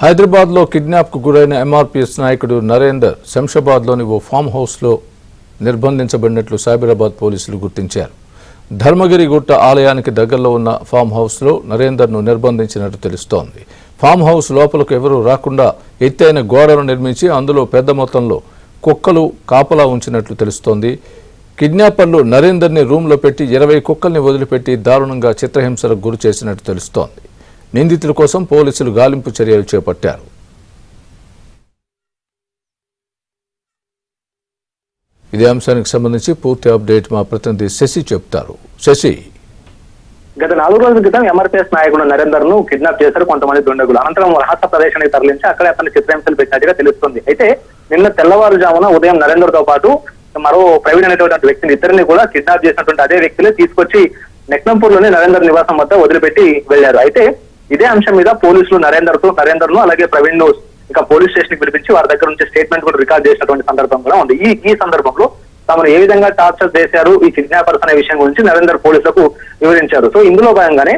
హైదరాబాద్లో కిడ్నాప్కు గురైన ఎంఆర్పీఎస్ నాయకుడు నరేందర్ శంషాబాద్లోని ఓ ఫామ్ హౌస్లో నిర్బంధించబడినట్లు సైబరాబాద్ పోలీసులు గుర్తించారు. ధర్మగిరి గుట్ట ఆలయానికి దగ్గరలో ఉన్న ఫామ్ హౌస్లో నరేందర్ను నిర్బంధించినట్టు తెలుస్తోంది. ఫామ్ హౌస్ లోపలకు ఎవరూ రాకుండా ఎత్తైన గోడను నిర్మించి అందులో పెద్ద మొత్తంలో కుక్కలు కాపలా ఉంచినట్లు తెలుస్తోంది. కిడ్నాపర్లు నరేందర్ని రూమ్లో పెట్టి 20 కుక్కల్ని వదిలిపెట్టి దారుణంగా చిత్రహింసలకు గురి చేసినట్టు తెలుస్తోంది. నిందితుల కోసం పోలీసులు గాలింపు చర్యలు చేపట్టారు. ఇదే అంశానికి సంబంధించి పూర్తి అప్డేట్ మా ప్రతినిధి శశి చెప్తారు. శశి, గత 4 రోజుల క్రితం ఎంఆర్పీఎస్ నాయకుడు నరేందర్ ను కిడ్నాప్ చేశారు కొంతమంది దుండగులు. అనంతరం రహస్య ప్రదేశానికి తరలించి అక్కడే అతన్ని చిత్రహింసలు పెట్టినట్టుగా తెలుస్తుంది. అయితే నిన్న తెల్లవారుజామున ఉదయం నరేందర్ తో పాటు మరో ప్రవీణ్ అనేటువంటి వ్యక్తిని ఇద్దరిని కూడా కిడ్నాప్ చేసినటువంటి అదే వ్యక్తులే తీసుకొచ్చి నెక్నంపూర్ లోని నరేందర్ నివాసం వద్ద వదిలిపెట్టి వెళ్లారు. అయితే ఇదే అంశం మీద పోలీసులు నరేందర్ ను అలాగే ప్రవీణ్ ను ఇక పోలీస్ స్టేషన్ కి పిలిపించి వారి దగ్గర నుంచి స్టేట్మెంట్ కూడా రికార్డ్ చేసినటువంటి సందర్భం కూడా ఉంది. ఈ సందర్భంలో తమను ఏ విధంగా టార్చర్ చేశారు ఈ కిడ్నాపర్స్ అనే విషయం గురించి నరేందర్ పోలీసులకు వివరించారు. సో ఇందులో భాగంగానే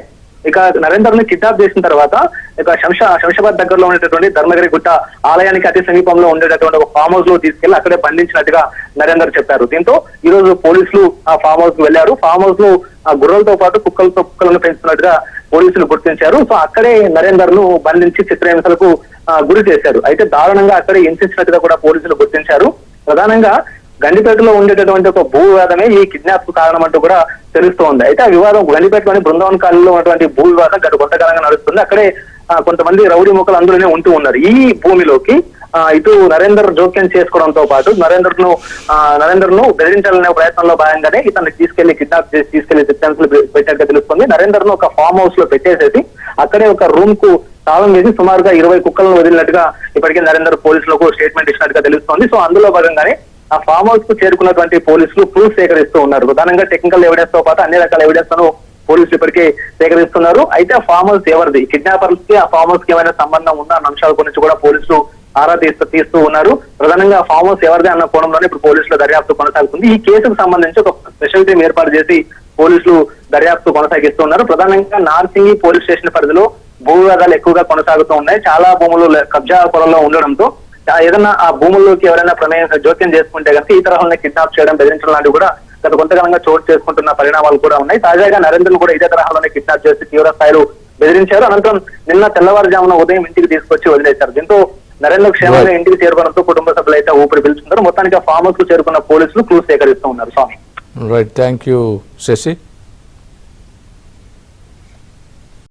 ఇక నరేందర్ ని కిడ్నాప్ చేసిన తర్వాత ఇక శంషాబాద్ దగ్గరలో ఉండేటటువంటి ధర్మగిరి గుట్ట ఆలయానికి అతి సమీపంలో ఉండేటటువంటి ఒక ఫామ్ హౌస్ లో తీసుకెళ్లి అక్కడే బంధించినట్టుగా నరేందర్ చెప్పారు. దీంతో ఈ రోజు పోలీసులు ఆ ఫామ్ హౌస్ కు వెళ్లారు. ఫామ్ హౌస్ లో ఆ గుర్రలతో పాటు కుక్కలను పెంచుతున్నట్టుగా పోలీసులు గుర్తించారు. సో అక్కడే నరేందర్ ను బంధించి చిత్రహింసలకు గురి చేశారు. అయితే దారుణంగా అక్కడే హింసించినట్టుగా కూడా పోలీసులు గుర్తించారు. ప్రధానంగా గండిపేటలో ఉండేటటువంటి ఒక భూ వివాదమే ఈ కిడ్నాప్ కు కారణం అంటూ కూడా తెలుస్తోంది. అయితే ఆ వివాదం గండిపేటలోని బృందావన్ కాలనీలో ఉన్నటువంటి భూ వివాదం గత కొంతకాలంగా నడుస్తుంది. అక్కడే కొంతమంది రౌడీ ముక్కలు అందులోనే ఉంటూ ఉన్నారు. ఈ భూమిలోకి ఇటు నరేందర్ జోక్యం చేసుకోవడంతో పాటు నరేందర్ ను బెదిరించాలనే ప్రయత్నంలో భాగంగానే ఇతన్ని కిడ్నాప్ చేసి తీసుకెళ్లి చిత్రహింసలు పెట్టినట్టుగా తెలుస్తుంది. నరేందర్ ను ఒక ఫామ్ హౌస్ లో పెట్టేసేసి అక్కడే ఒక రూమ్ కు తాళం వేసి సుమారుగా 20 కుక్కలను వదిలినట్టుగా ఇప్పటికే నరేందర్ పోలీసులకు స్టేట్మెంట్ ఇచ్చినట్టుగా తెలుస్తోంది. సో అందులో భాగంగానే ఆ ఫామ్ హౌస్ కు చేరుకున్నటువంటి పోలీసులు ప్రూఫ్ సేకరిస్తూ ఉన్నారు. ప్రధానంగా టెక్నికల్ ఎవిడెన్స్ తో పాటు అన్ని రకాల ఎవిడెన్స్ ను పోలీసులు ఇప్పటికే సేకరిస్తున్నారు. అయితే ఆ ఫామ్ హౌస్ ఎవరిది, కిడ్నాపర్స్ కి ఆ ఫామ్ హౌస్ కి ఏమైనా సంబంధం ఉందా అన్న అంశాల గురించి కూడా పోలీసులు ఆరా తీస్తూ ఉన్నారు. ప్రధానంగా ఫామ్ హౌస్ ఎవరిదే అన్న కోణంలోనే ఇప్పుడు పోలీసుల దర్యాప్తు కొనసాగుతుంది. ఈ కేసుకు సంబంధించి ఒక స్పెషల్ టీం ఏర్పాటు చేసి పోలీసులు దర్యాప్తు కొనసాగిస్తున్నారు. ప్రధానంగా నార్సింగి పోలీస్ స్టేషన్ పరిధిలో భూ వివాదాలు ఎక్కువగా కొనసాగుతూ ఉన్నాయి. చాలా భూములు కబ్జా పొలంలో ఉండడంతో ఏదైనా ఆ భూముల్లోకి ఎవరైనా జోక్యం చేసుకుంటే కనుక ఈ తరహాలోనే కిడ్నాప్ చేయడం, బెదిరించడం లాంటివి కూడా గత కొంతకాలంగా చోటు చేసుకుంటున్న పరిణామాలు కూడా ఉన్నాయి. తాజాగా నరేందర్ కూడా ఇదే తరహాలోనే కిడ్నాప్ చేసి తీవ్ర స్థాయిలో బెదిరించారు. అనంతరం నిన్న తెల్లవారుజామున ఉదయం ఇంటికి తీసుకొచ్చి వదిలేశారు. దీంతో నరేందర్ క్షేమంగా ఇంటికి చేరుకోవడంతో కుటుంబ సభ్యులు అయితే ఊపిరి పీల్చుకున్నారు. మొత్తానికి ఫామ్ హౌస్ కు చేరుకున్న పోలీసులు క్లూస్ సేకరిస్తూ ఉన్నారు. స్వామి, రైట్, థ్యాంక్ యూ శశి.